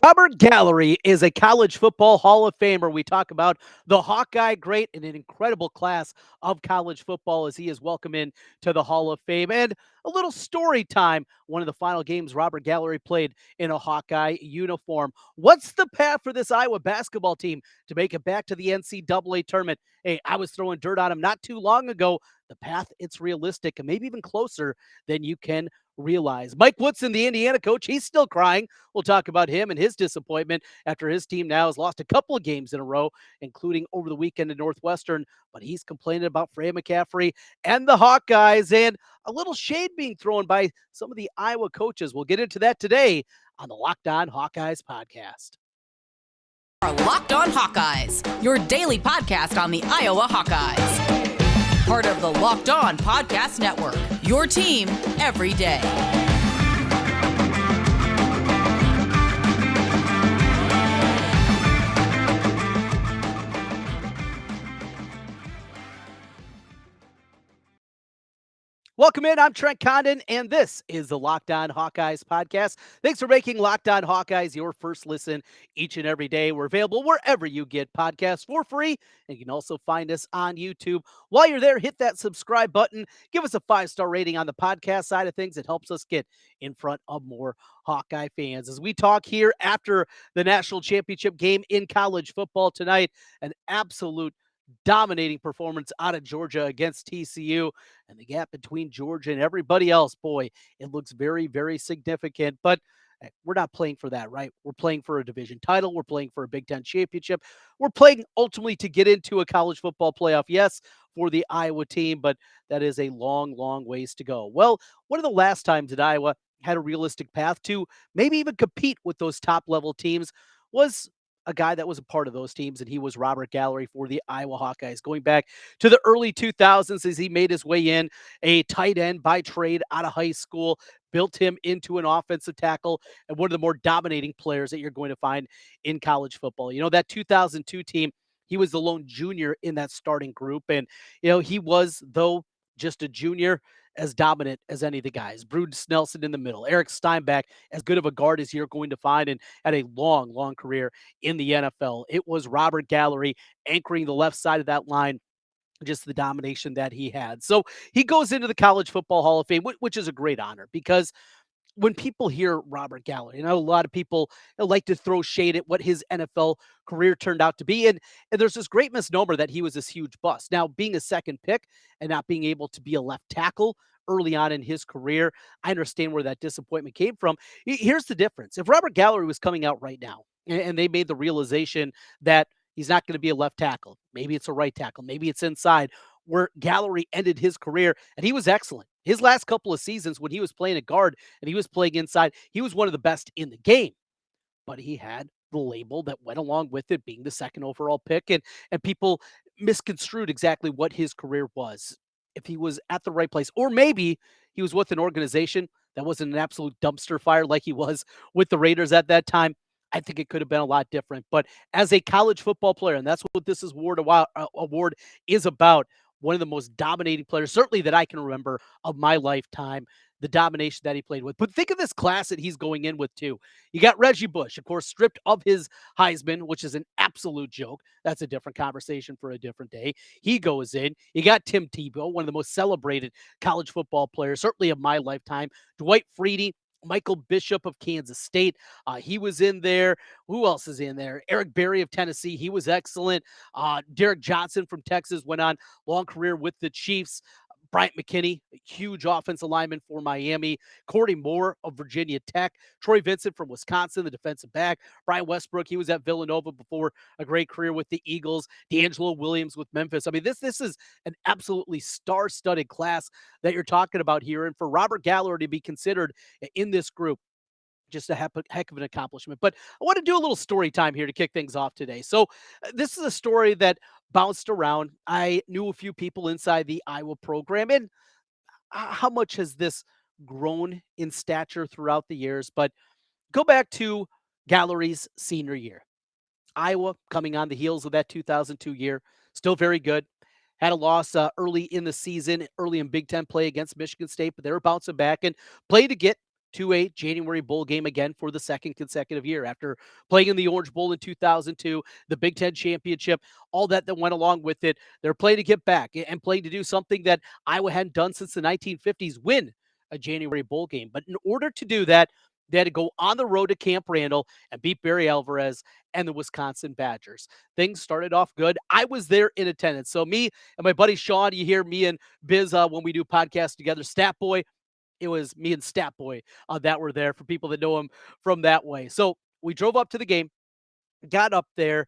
Robert Gallery is a college football Hall of Famer. We talk about the Hawkeye great and an incredible class of college football as he is welcomed in to the Hall of Fame. And a little story time. One of the final games Robert Gallery played in a Hawkeye uniform. What's the path for this Iowa basketball team to make it back to the NCAA tournament? Hey, I was throwing dirt on him not too long ago. The path, it's realistic and maybe even closer than you can realize. Mike Woodson, the Indiana coach, he's still crying. We'll talk about him and his disappointment after his team now has lost a couple of games in a row, including over the weekend in Northwestern. But he's complaining about Fran McCaffery and the Hawkeyes and a little shade being thrown by some of the Iowa coaches. We'll get into that today on the Locked On Hawkeyes podcast. Our Locked On Hawkeyes, your daily podcast on the Iowa Hawkeyes. Part of the Locked On Podcast Network, your team every day. Welcome in. I'm Trent Condon, and this is the Locked On Hawkeyes podcast. Thanks for making Locked On Hawkeyes your first listen each and every day. We're available wherever you get podcasts for free, and you can also find us on YouTube. While you're there, hit that subscribe button. Give us a 5-star rating on the podcast side of things. It helps us get in front of more Hawkeye fans. As we talk here after the national championship game in college football tonight, an absolute dominating performance out of Georgia against TCU, and the gap between Georgia and everybody else, boy, it looks very, very significant. But we're not playing for that, right? We're playing for a division title. We're playing for a Big Ten championship. We're playing ultimately to get into a college football playoff, yes, for the Iowa team, but that is a long, long ways to go. Well, one of the last times that Iowa had a realistic path to maybe even compete with those top level teams was a guy that was a part of those teams, and he was Robert Gallery for the Iowa Hawkeyes. Going back to the early 2000s as he made his way in, a tight end by trade out of high school, built him into an offensive tackle and one of the more dominating players that you're going to find in college football. You know, that 2002 team, he was the lone junior in that starting group. And, he was, though just a junior, as dominant as any of the guys. Bruce Nelson in the middle, Eric Steinbach, as good of a guard as you're going to find, and had a long, long career in the NFL. It was Robert Gallery anchoring the left side of that line, just the domination that he had. So he goes into the College Football Hall of Fame, which is a great honor because when people hear Robert Gallery, a lot of people like to throw shade at what his NFL career turned out to be. And there's this great misnomer that he was this huge bust. Now, being a second pick and not being able to be a left tackle early on in his career, I understand where that disappointment came from. Here's the difference. If Robert Gallery was coming out right now and they made the realization that he's not going to be a left tackle, maybe it's a right tackle, maybe it's inside, where Gallery ended his career, and he was excellent. His last couple of seasons when he was playing a guard and he was playing inside, he was one of the best in the game. But he had the label that went along with it, being the second overall pick, and people misconstrued exactly what his career was. If he was at the right place, or maybe he was with an organization that wasn't an absolute dumpster fire like he was with the Raiders at that time, I think it could have been a lot different. But as a college football player, and that's what this award is about, one of the most dominating players, certainly that I can remember of my lifetime, the domination that he played with. But think of this class that he's going in with, too. You got Reggie Bush, of course, stripped of his Heisman, which is an absolute joke. That's a different conversation for a different day. He goes in. You got Tim Tebow, one of the most celebrated college football players, certainly of my lifetime. Dwight Freeney, Michael Bishop of Kansas State. He was in there. Who else is in there? Eric Berry of Tennessee. He was excellent. Derek Johnson from Texas went on long career with the Chiefs. Bryant McKinney, a huge offensive lineman for Miami. Cordy Moore of Virginia Tech. Troy Vincent from Wisconsin, the defensive back. Brian Westbrook, he was at Villanova before a great career with the Eagles. D'Angelo Williams with Memphis. I mean, this is an absolutely star-studded class that you're talking about here. And for Robert Gallery to be considered in this group, just a heck of an accomplishment. But I want to do a little story time here to kick things off today. So this is a story that bounced around. I knew a few people inside the Iowa program, and how much has this grown in stature throughout the years? But go back to Gallery's senior year. Iowa coming on the heels of that 2002 year, still very good. Had a loss early in the season, early in Big Ten play against Michigan State, but they were bouncing back and played to get to a January bowl game again for the second consecutive year after playing in the Orange Bowl in 2002, the Big Ten championship, all that went along with it. They're playing to get back and playing to do something that Iowa hadn't done since the 1950s, win a January bowl game. But in order to do that, they had to go on the road to Camp Randall and beat Barry Alvarez and the Wisconsin Badgers. Things started off good. I was there in attendance. So me and my buddy Sean, you hear me and Biz when we do podcasts together, Stat Boy, it was me and Stat Boy that were there for people that know him from that way. So we drove up to the game, got up there,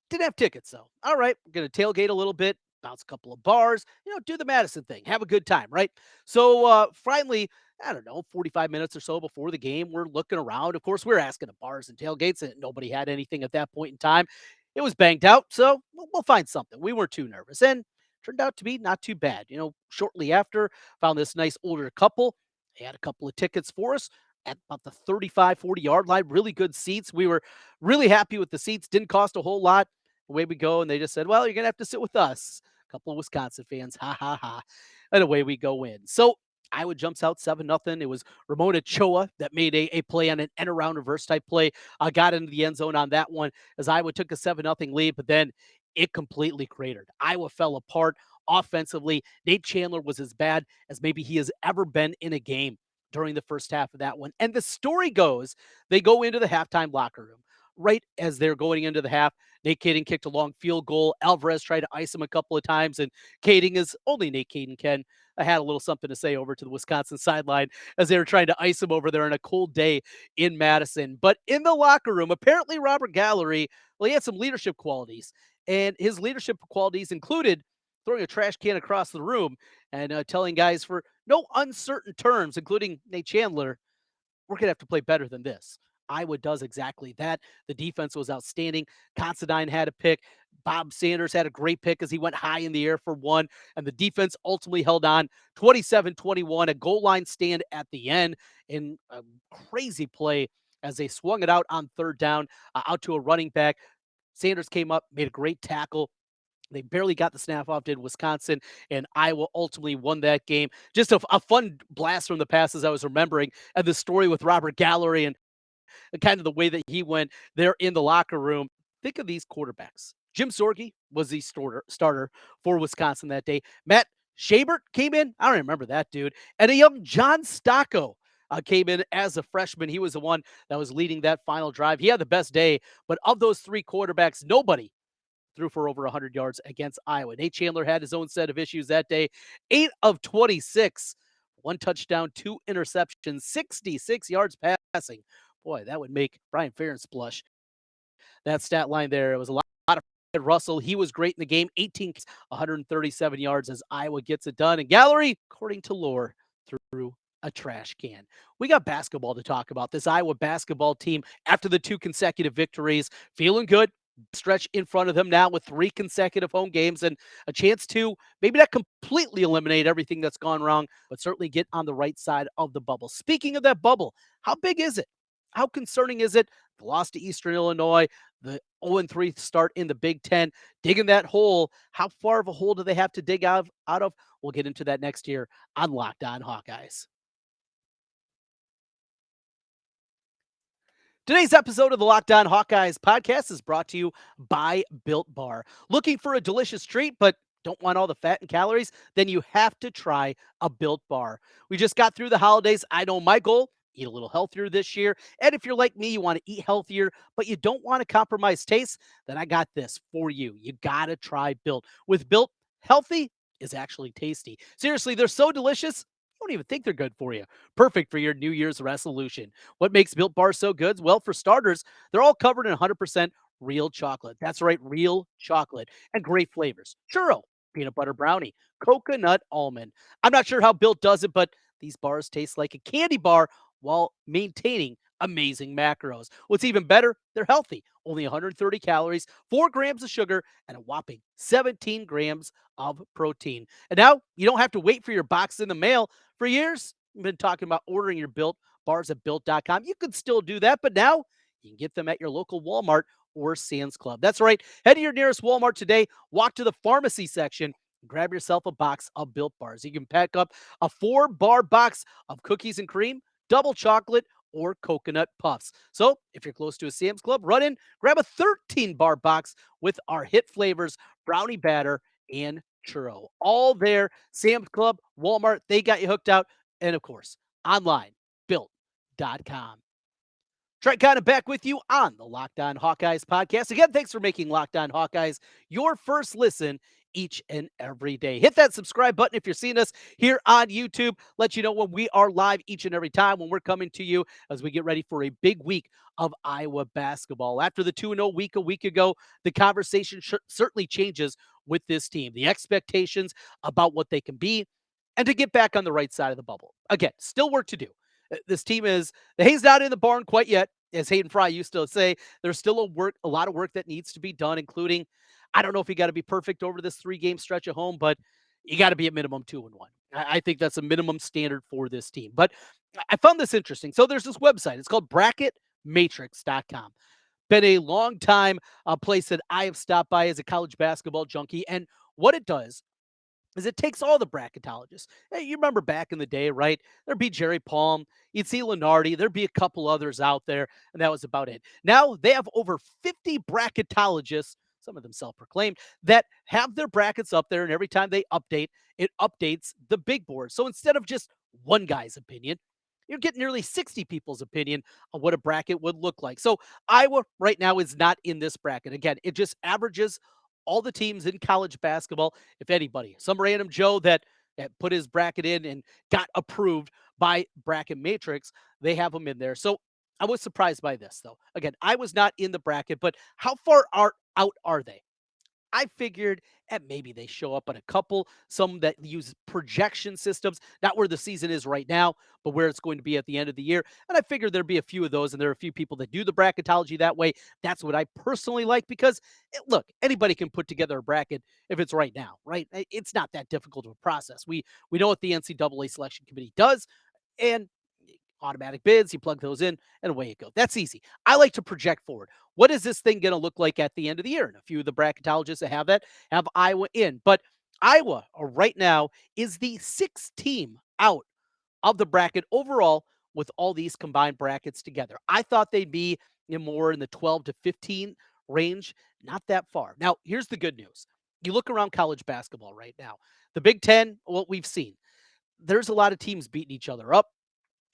didn't have tickets though. All right, we're gonna tailgate a little bit, bounce a couple of bars, do the Madison thing, have a good time, right? So finally, I don't know, 45 minutes or so before the game, we're looking around. Of course, we're asking at bars and tailgates, and nobody had anything at that point in time. It was banged out, so we'll find something. We weren't too nervous, and turned out to be not too bad. Shortly after, found this nice older couple. They had a couple of tickets for us at about the 35, 40-yard line. Really good seats. We were really happy with the seats. Didn't cost a whole lot. Away we go, and they just said, "Well, you're gonna have to sit with us." A couple of Wisconsin fans, ha ha ha, and away we go in. So Iowa jumps out 7-0. It was Ramon Ochoa that made a play on an end around reverse type play. Got into the end zone on that one as Iowa took a 7-0 lead, but then it completely cratered. Iowa fell apart offensively. Nate Chandler was as bad as maybe he has ever been in a game during the first half of that one. And the story goes, they go into the halftime locker room. Right as they're going into the half, Nate Kading kicked a long field goal. Alvarez tried to ice him a couple of times, and Kading, is only Nate Kading can, I had a little something to say over to the Wisconsin sideline as they were trying to ice him over there on a cold day in Madison. But in the locker room, apparently Robert Gallery, well, he had some leadership qualities, and his leadership qualities included throwing a trash can across the room and telling guys for no uncertain terms, including Nate Chandler, we're going to have to play better than this. Iowa does exactly that. The defense was outstanding. Considine had a pick. Bob Sanders had a great pick as he went high in the air for one. And the defense ultimately held on 27-21, a goal line stand at the end in a crazy play as they swung it out on third down, out to a running back. Sanders came up, made a great tackle. They barely got the snap off, did Wisconsin, and Iowa ultimately won that game. Just a fun blast from the past as I was remembering, and the story with Robert Gallery and kind of the way that he went there in the locker room. Think of these quarterbacks. Jim Sorge was the starter for Wisconsin that day. Matt Shabert came in. I don't remember that dude. And a young John Stocco came in as a freshman. He was the one that was leading that final drive. He had the best day, but of those three quarterbacks, nobody threw for over 100 yards against Iowa. Nate Chandler had his own set of issues that day. 8 of 26, one touchdown, two interceptions, 66 yards passing. Boy, that would make Brian Ferentz blush. That stat line there, it was a lot of Russell. He was great in the game. 18, 137 yards as Iowa gets it done. And Gallery, according to lore, threw a trash can. We got basketball to talk about. This Iowa basketball team, after the two consecutive victories, feeling good. Stretch in front of them now with 3 consecutive home games and a chance to maybe not completely eliminate everything that's gone wrong, but certainly get on the right side of the bubble. Speaking of that bubble, how big is it? How concerning is it? The loss to Eastern Illinois, the 0-3 start in the Big Ten, digging that hole. How far of a hole do they have to dig out of? We'll get into that next year on Locked On Hawkeyes. Today's episode of the Locked On Hawkeyes podcast is brought to you by Built Bar. Looking for a delicious treat, but don't want all the fat and calories? Then you have to try a Built Bar. We just got through the holidays. I know my goal, eat a little healthier this year. And if you're like me, you want to eat healthier, but you don't want to compromise taste, then I got this for you. You got to try Built. With Built, healthy is actually tasty. Seriously, they're so delicious. You don't even think they're good for you. Perfect for your New Year's resolution. What makes Built Bar so good? Well, for starters, they're all covered in 100% real chocolate. That's right, real chocolate and great flavors. Churro, peanut butter brownie, coconut almond. I'm not sure how Built does it, but these bars taste like a candy bar while maintaining amazing macros. What's even better, they're healthy. Only 130 calories, 4 grams of sugar, and a whopping 17 grams of protein. And now you don't have to wait for your box in the mail. For years, we've been talking about ordering your Built bars at Built.com. You could still do that, but now you can get them at your local Walmart or Sam's Club. That's right. Head to your nearest Walmart today, walk to the pharmacy section, and grab yourself a box of Built bars. You can pack up a 4-bar box of cookies and cream double chocolate, or coconut puffs. So if you're close to a Sam's Club, run in, grab a 13-bar box with our hit flavors, brownie batter, and churro. All there, Sam's Club, Walmart, they got you hooked out. And of course, online, built.com. Trent Condon back with you on the Locked On Hawkeyes podcast. Again, thanks for making Locked On Hawkeyes your first listen each and every day. Hit that subscribe button if you're seeing us here on YouTube. Let you know when we are live each and every time when we're coming to you as we get ready for a big week of Iowa basketball. After the 2-0 week a week ago, the conversation certainly changes with this team. The expectations about what they can be and to get back on the right side of the bubble. Again, still work to do. This team is the hay's not in the barn quite yet, as Hayden Fry used to say. There's still a lot of work that needs to be done, including I don't know if you got to be perfect over this 3-game stretch at home, but you got to be at minimum 2-1. I think that's a minimum standard for this team. But I found this interesting. So there's this website. It's called bracketmatrix.com. Been a long time place that I have stopped by as a college basketball junkie. And what it does is it takes all the bracketologists. Hey, you remember back in the day, right? There'd be Jerry Palm, you'd see Lenardi, there'd be a couple others out there, and that was about it. Now they have over 50 bracketologists, some of them self-proclaimed, that have their brackets up there, and every time they update, it updates the big board. So instead of just one guy's opinion, you're getting nearly 60 people's opinion on what a bracket would look like. So Iowa right now is not in this bracket. Again, it just averages all the teams in college basketball, if anybody. Some random Joe that put his bracket in and got approved by Bracket Matrix, they have them in there. So I was surprised by this, though. Again, I was not in the bracket, but how far out are they? I figured maybe they show up on a couple, some that use projection systems, not where the season is right now, but where it's going to be at the end of the year. And I figured there'd be a few of those, and there are a few people that do the bracketology that way. That's what I personally like because, look, anybody can put together a bracket if it's right now, right? It's not that difficult of a process. We know what the NCAA selection committee does, and automatic bids, you plug those in, and away you go. That's easy. I like to project forward. What is this thing going to look like at the end of the year? And a few of the bracketologists that have that have Iowa in. But Iowa right now is the sixth team out of the bracket overall with all these combined brackets together. I thought they'd be more in the 12 to 15 range, not that far. Now, here's the good news. You look around college basketball right now. The Big Ten, what we've seen, there's a lot of teams beating each other up.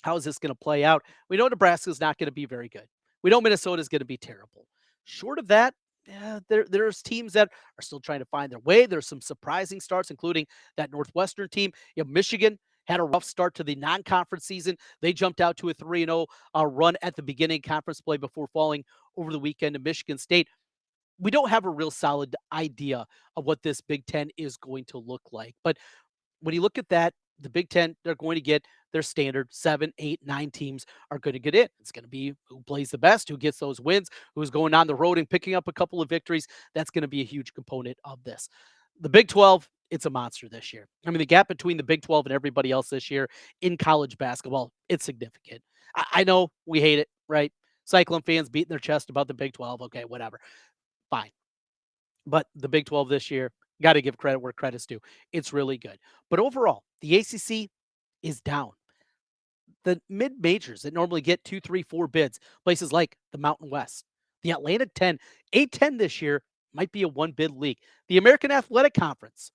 How is this going to play out? We know Nebraska is not going to be very good. We know Minnesota is going to be terrible. Short of that, yeah, there's teams that are still trying to find their way. There's some surprising starts, including that Northwestern team. Michigan had a rough start to the non-conference season. They jumped out to a 3-0 run at the beginning conference play before falling over the weekend to Michigan State. We don't have a real solid idea of what this Big Ten is going to look like. But when you look at that, the Big Ten, they're going to get their standard 7, 8, 9 teams are going to get in. It's going to be who plays the best, who gets those wins, who's going on the road and picking up a couple of victories. That's going to be a huge component of this. The Big 12, it's a monster this year. I mean, the gap between the Big 12 and everybody else this year in college basketball, it's significant. I know we hate it, right? Cyclone fans beating their chest about the Big 12. Okay, whatever. Fine. But the Big 12 this year, got to give credit where credit's due. It's really good. But overall, the ACC is down. The mid majors that normally get 2, 3, 4 bids, places like the Mountain West, the Atlantic 10, A10 this year might be a 1 bid league. The American Athletic Conference,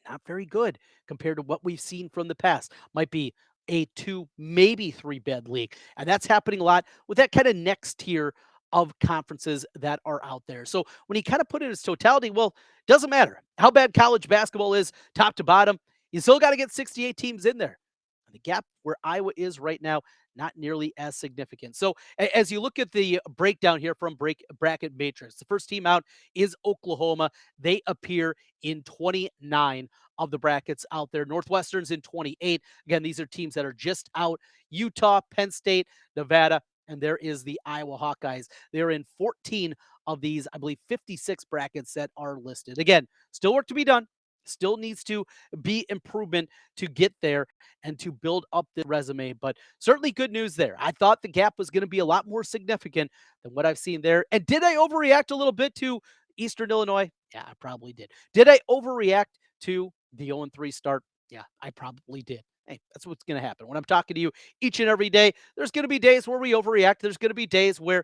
not very good compared to what we've seen from the past. Might be a 2, maybe 3 bid league. And that's happening a lot with that kind of next tier of conferences that are out there. So when you kind of put it in its totality, well, doesn't matter how bad college basketball is top to bottom. You still got to get 68 teams in there. And the gap where Iowa is right now, not nearly as significant. So as you look at the breakdown here from Bracket Matrix, the first team out is Oklahoma. They appear in 29 of the brackets out there. Northwestern's in 28. Again, these are teams that are just out. Utah, Penn State, Nevada, and there is the Iowa Hawkeyes. They're in 14 of these, I believe, 56 brackets that are listed. Again, still work to be done. Still needs to be improvement to get there and to build up the resume. But certainly good news there. I thought the gap was going to be a lot more significant than what I've seen there. And did I overreact a little bit to Eastern Illinois? Yeah, I probably did. Did I overreact to the 0-3 start? Yeah, I probably did. Hey, that's what's going to happen. When I'm talking to you each and every day, there's going to be days where we overreact. There's going to be days where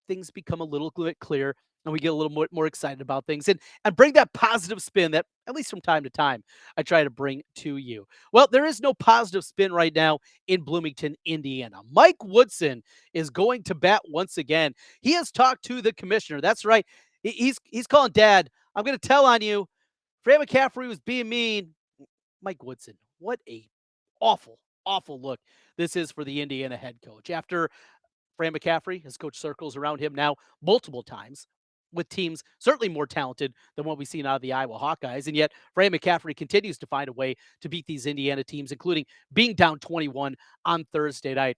things become a little bit clear and we get a little more excited about things and bring that positive spin that, at least from time to time, I try to bring to you. Well, there is no positive spin right now in Bloomington, Indiana. Mike Woodson is going to bat once again. He has talked to the commissioner. That's right. He's calling Dad. I'm going to tell on you. Fran McCaffery was being mean. Mike Woodson, what a awful, awful look this is for the Indiana head coach. After Fran McCaffery has coached circles around him now multiple times with teams certainly more talented than what we've seen out of the Iowa Hawkeyes. And yet, Fran McCaffery continues to find a way to beat these Indiana teams, including being down 21 on Thursday night.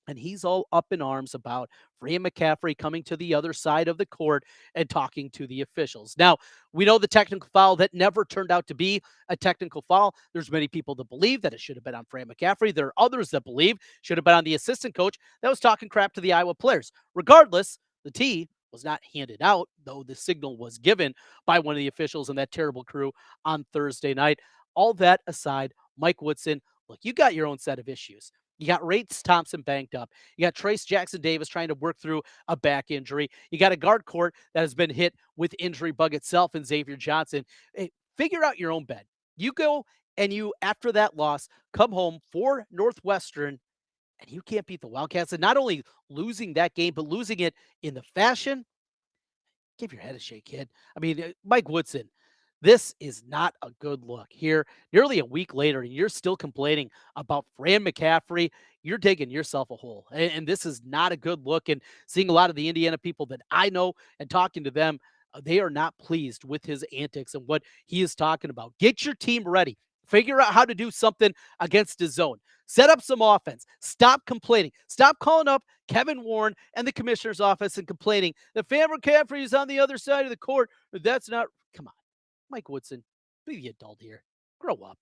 And he's all up in arms about Fran McCaffery coming to the other side of the court and talking to the officials. Now, we know the technical foul that never turned out to be a technical foul. There's many people that believe that it should have been on Fran McCaffery. There are others that believe should have been on the assistant coach that was talking crap to the Iowa players. Regardless, the T was not handed out, though the signal was given by one of the officials and that terrible crew on Thursday night. All that aside, Mike Woodson, look, you got your own set of issues. You got Rates Thompson banked up. You got Trace Jackson Davis trying to work through a back injury. You got a guard court that has been hit with injury bug itself and Xavier Johnson. Hey, figure out your own bed. You go and you, after that loss, come home for Northwestern, and you can't beat the Wildcats. And not only losing that game, but losing it in the fashion, give your head a shake, kid. I mean, Mike Woodson, this is not a good look here. Nearly a week later, and you're still complaining about Fran McCaffery. You're digging yourself a hole. And this is not a good look. And seeing a lot of the Indiana people that I know and talking to them, they are not pleased with his antics and what he is talking about. Get your team ready. Figure out how to do something against his zone. Set up some offense. Stop complaining. Stop calling up Kevin Warren and the commissioner's office and complaining that Fran McCaffery is on the other side of the court. That's not. Come on. Mike Woodson, be the adult here. Grow up.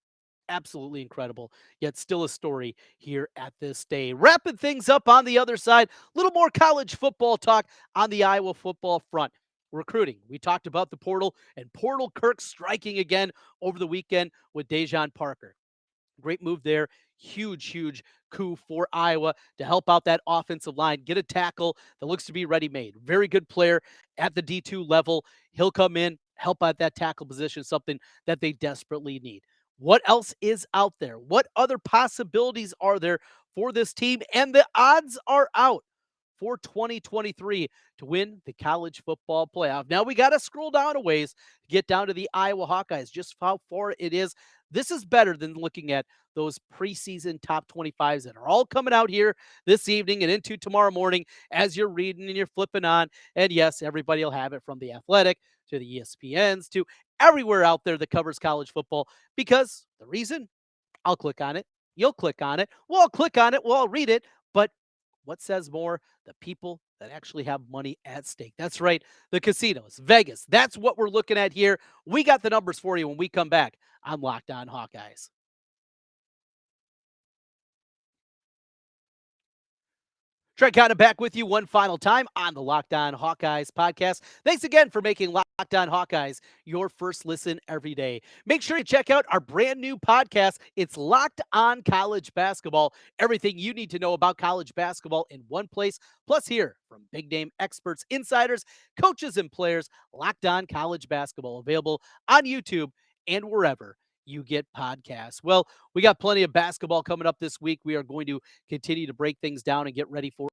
Absolutely incredible, yet still a story here at this day. Wrapping things up on the other side, a little more college football talk on the Iowa football front. Recruiting. We talked about the portal and Portal Kirk striking again over the weekend with Dejon Parker. Great move there. Huge, huge coup for Iowa to help out that offensive line, get a tackle that looks to be ready made. Very good player at the D2 level. He'll come in, help out that tackle position, something that they desperately need. What else is out there? What other possibilities are there for this team? And the odds are out for 2023 to win the college football playoff. Now we got to scroll down a ways to get down to the Iowa Hawkeyes, just how far it is. This is better than looking at those preseason top 25s that are all coming out here this evening and into tomorrow morning as you're reading and you're flipping on. And yes, everybody will have it from the Athletic to the ESPNs to everywhere out there that covers college football, because the reason, I'll click on it, you'll click on it, we'll all click on it, we'll all read it. But what says more? The people that actually have money at stake. That's right, the casinos, Vegas. That's what we're looking at here. We got the numbers for you when we come back on Locked On Hawkeyes. Trent Condon back with you one final time on the Locked On Hawkeyes podcast. Thanks again for making Locked On Hawkeyes your first listen every day. Make sure you check out our brand new podcast. It's Locked On College Basketball. Everything you need to know about college basketball in one place. Plus, hear from big name experts, insiders, coaches, and players. Locked On College Basketball, available on YouTube and wherever you get podcasts. Well, we got plenty of basketball coming up this week. We are going to continue to break things down and get ready for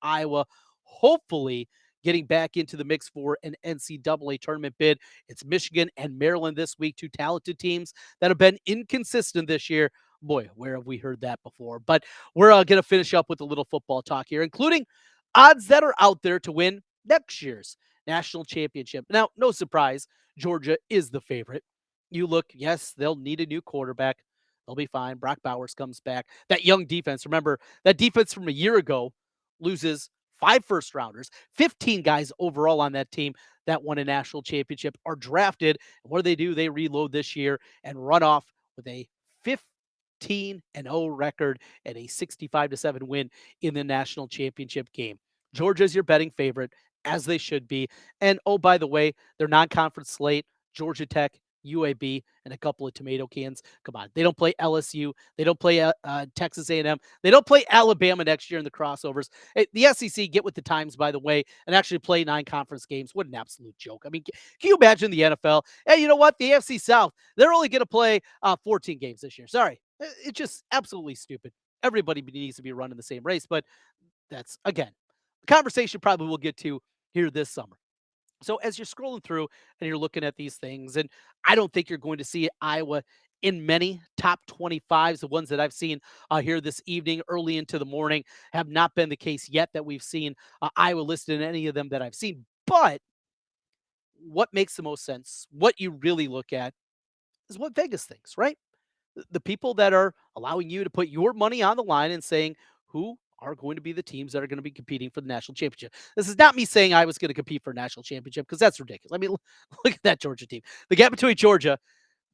Iowa, hopefully getting back into the mix for an NCAA tournament bid. It's Michigan and Maryland this week, two talented teams that have been inconsistent this year. Boy, where have we heard that before? But we're going to finish up with a little football talk here, including odds that are out there to win next year's national championship. Now, no surprise, Georgia is the favorite. You look, yes, they'll need a new quarterback. They'll be fine. Brock Bowers comes back. That young defense, remember, that defense from a year ago loses 5 first rounders, 15 guys overall on that team that won a national championship are drafted. And what do? They reload this year and run off with a 15-0 record and a 65-7 win in the national championship game. Georgia's your betting favorite, as they should be. And oh, by the way, their non-conference slate, Georgia Tech, UAB, and a couple of tomato cans. Come on, they don't play LSU, they don't play Texas A&M, they don't play Alabama next year in the crossovers. Hey, the SEC get with the times, by the way, and actually play 9 conference games. What an absolute joke! I mean, can you imagine the NFL? Hey, you know what? The AFC South, they're only going to play 14 games this year. Sorry, it's just absolutely stupid. Everybody needs to be running the same race, but that's again the conversation probably we'll get to here this summer. So as you're scrolling through and you're looking at these things, and I don't think you're going to see Iowa in many top 25s. The ones that I've seen here this evening, early into the morning, have not been the case yet that we've seen Iowa listed in any of them that I've seen. But what makes the most sense, what you really look at, is what Vegas thinks, right? The people that are allowing you to put your money on the line and saying who are going to be the teams that are going to be competing for the national championship. This is not me saying I was going to compete for a national championship because that's ridiculous. I mean, look at that Georgia team. The gap between Georgia,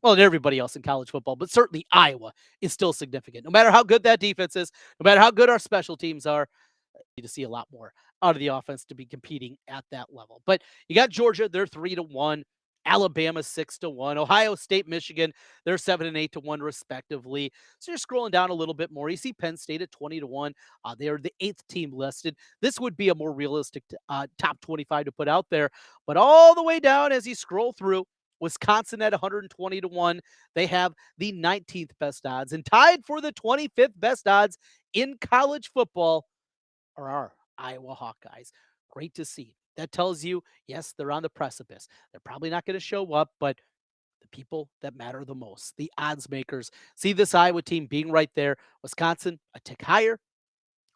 well, and everybody else in college football, but certainly Iowa is still significant. No matter how good that defense is, no matter how good our special teams are, to see a lot more out of the offense to be competing at that level. But you got Georgia, they're 3-1. Alabama 6-1. Ohio State, Michigan, they're 7 and 8-1 respectively. So you're scrolling down a little bit more. You see Penn State at 20-1. They are the 8th team listed. This would be a more realistic top 25 to put out there. But all the way down as you scroll through, Wisconsin at 120-1. They have the 19th best odds and tied for the 25th best odds in college football are our Iowa Hawkeyes. Great to see. That tells you, yes, they're on the precipice. They're probably not going to show up, but the people that matter the most, the odds makers, see this Iowa team being right there. Wisconsin, a tick higher.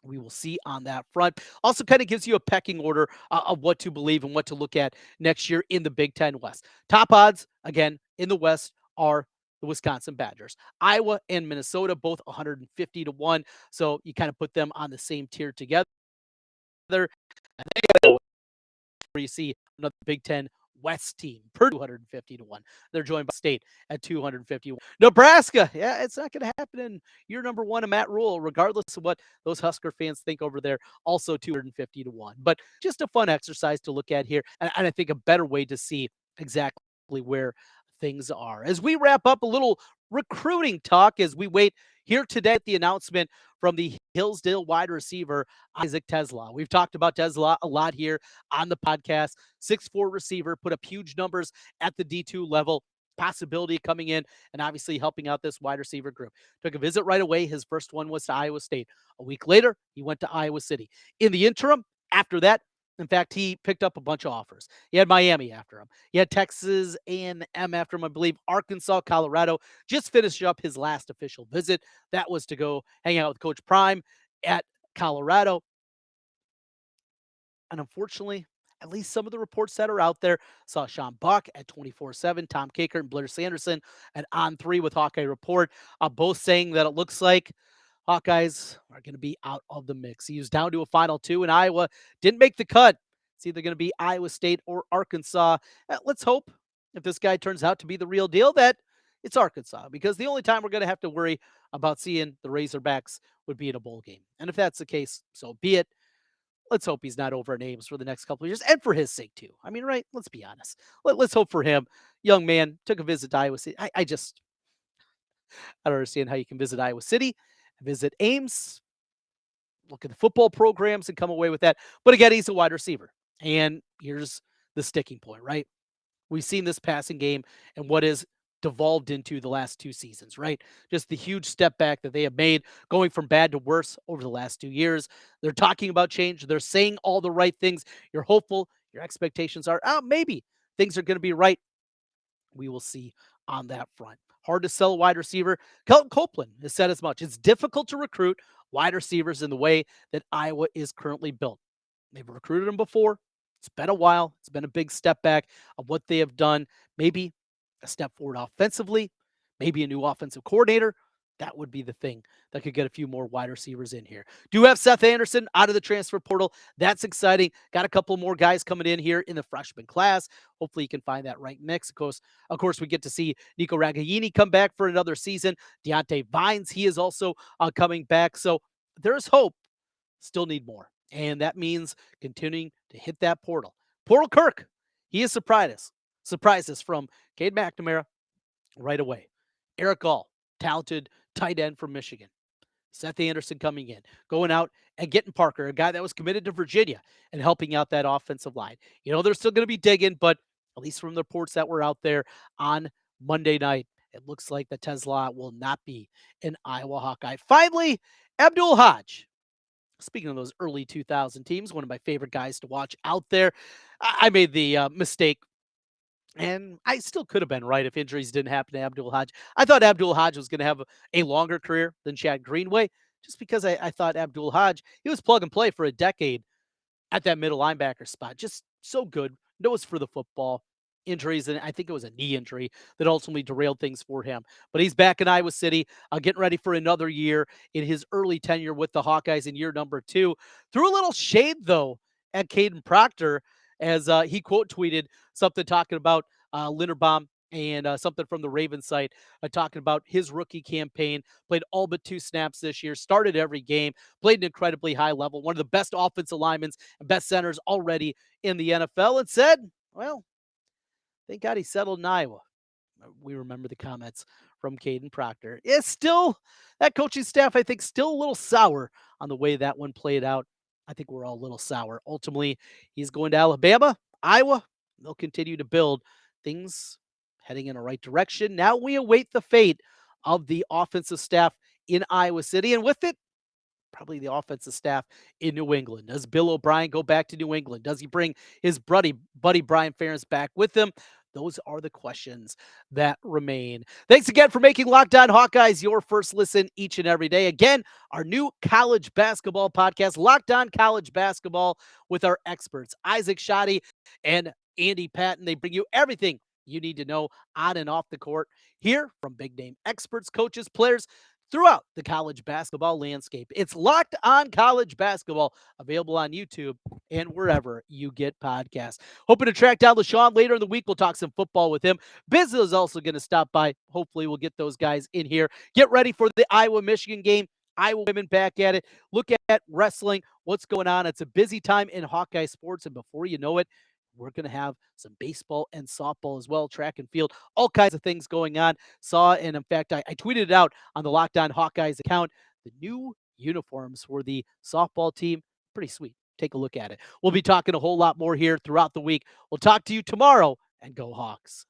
We will see on that front. Also, kind of gives you a pecking order of what to believe and what to look at next year in the Big Ten West. Top odds, again, in the West are the Wisconsin Badgers. Iowa and Minnesota, both 150-1. So you kind of put them on the same tier together. And then where you see another Big Ten West team, Purdue 250-1. They're joined by State at 251. Nebraska, yeah, it's not going to happen in year number one of Matt Rule, regardless of what those Husker fans think over there. Also 250-1. But just a fun exercise to look at here, and I think a better way to see exactly where things are. As we wrap up a little recruiting talk as we wait here today at the announcement from the Hillsdale wide receiver, Isaac Tesla. We've talked about Tesla a lot here on the podcast. 6'4" receiver, put up huge numbers at the D2 level. Possibility coming in and obviously helping out this wide receiver group. Took a visit right away. His first one was to Iowa State. A week later, he went to Iowa City. In the interim, after that, in fact, he picked up a bunch of offers. He had Miami after him. He had Texas A&M after him, I believe, Arkansas, Colorado. Just finished up his last official visit. That was to go hang out with Coach Prime at Colorado. And unfortunately, at least some of the reports that are out there saw Sean Buck at 24/7, Tom Kakert and Blair Sanderson at On 3 with Hawkeye Report, both saying that it looks like Hawkeyes are going to be out of the mix. He was down to a final two, and Iowa didn't make the cut. It's either going to be Iowa State or Arkansas. Let's hope if this guy turns out to be the real deal that it's Arkansas, because the only time we're going to have to worry about seeing the Razorbacks would be in a bowl game. And if that's the case, so be it. Let's hope he's not over names for the next couple of years, and for his sake too. I mean, right? Let's be honest. Let's hope for him. Young man took a visit to Iowa City. I don't understand how you can visit Iowa City, visit Ames, look at the football programs, and come away with that. But again, he's a wide receiver, and here's the sticking point, right? We've seen this passing game and what is devolved into the last 2 seasons, right? Just the huge step back that they have made, going from bad to worse over the last 2 years. They're talking about change. They're saying all the right things. You're hopeful. Your expectations are, maybe things are going to be right. We will see on that front. Hard to sell a wide receiver. Kelton Copeland has said as much. It's difficult to recruit wide receivers in the way that Iowa is currently built. They've recruited them before. It's been a while. It's been a big step back of what they have done. Maybe a step forward offensively, maybe a new offensive coordinator. That would be the thing that could get a few more wide receivers in here. Do have Seth Anderson out of the transfer portal. That's exciting. Got a couple more guys coming in here in the freshman class. Hopefully you can find that right mix. Of course, we get to see Nico Ragaini come back for another season. Deontay Vines, he is also coming back. So there's hope. Still need more. And that means continuing to hit that portal. Portal Kirk, he has surprised us from Cade McNamara right away. Eric Gall, talented tight end from Michigan. Seth Anderson coming in, going out and getting Parker, a guy that was committed to Virginia and helping out that offensive line. They're still going to be digging, but at least from the reports that were out there on Monday night, it looks like the Tesla will not be an Iowa Hawkeye. Finally, Abdul Hodge. Speaking of those early 2000 teams, one of my favorite guys to watch out there. I made the mistake, and I still could have been right if injuries didn't happen to Abdul Hodge. I thought Abdul Hodge was going to have a longer career than Chad Greenway, just because I thought Abdul Hodge, he was plug and play for a decade at that middle linebacker spot. Just so good. Knows for the football. Injuries, and I think it was a knee injury that ultimately derailed things for him. But he's back in Iowa City, getting ready for another year in his early tenure with the Hawkeyes in year number 2. Threw a little shade, though, at Caden Proctor as he quote tweeted something talking about Linderbaum and something from the Ravens site talking about his rookie campaign. Played all but 2 snaps this year, started every game, played an incredibly high level, one of the best offensive linemen and best centers already in the NFL, and said, well, thank God he settled in Iowa. We remember the comments from Caden Proctor. It's still, that coaching staff, I think, still a little sour on the way that one played out. I think we're all a little sour. Ultimately, he's going to Alabama, Iowa. They'll continue to build things heading in the right direction. Now we await the fate of the offensive staff in Iowa City, and with it, probably the offensive staff in New England. Does Bill O'Brien go back to New England? Does he bring his buddy Brian Ferentz back with him? Those are the questions that remain. Thanks again for making Locked On Hawkeyes your first listen each and every day. Again, our new college basketball podcast, Locked On College Basketball, with our experts, Isaac Shoddy and Andy Patton. They bring you everything you need to know on and off the court. Hear from big name experts, coaches, players throughout the college basketball landscape. It's Locked On College Basketball, available on YouTube and wherever you get podcasts. Hoping to track down LaShawn later in the week. We'll talk some football with him. Biz is also going to stop by. Hopefully, we'll get those guys in here. Get ready for the Iowa-Michigan game. Iowa women back at it. Look at wrestling, what's going on. It's a busy time in Hawkeye sports, and before you know it, we're going to have some baseball and softball as well, track and field, all kinds of things going on. Saw, and in fact, I tweeted it out on the Locked On Hawkeyes account. The new uniforms for the softball team, pretty sweet. Take a look at it. We'll be talking a whole lot more here throughout the week. We'll talk to you tomorrow, and go Hawks.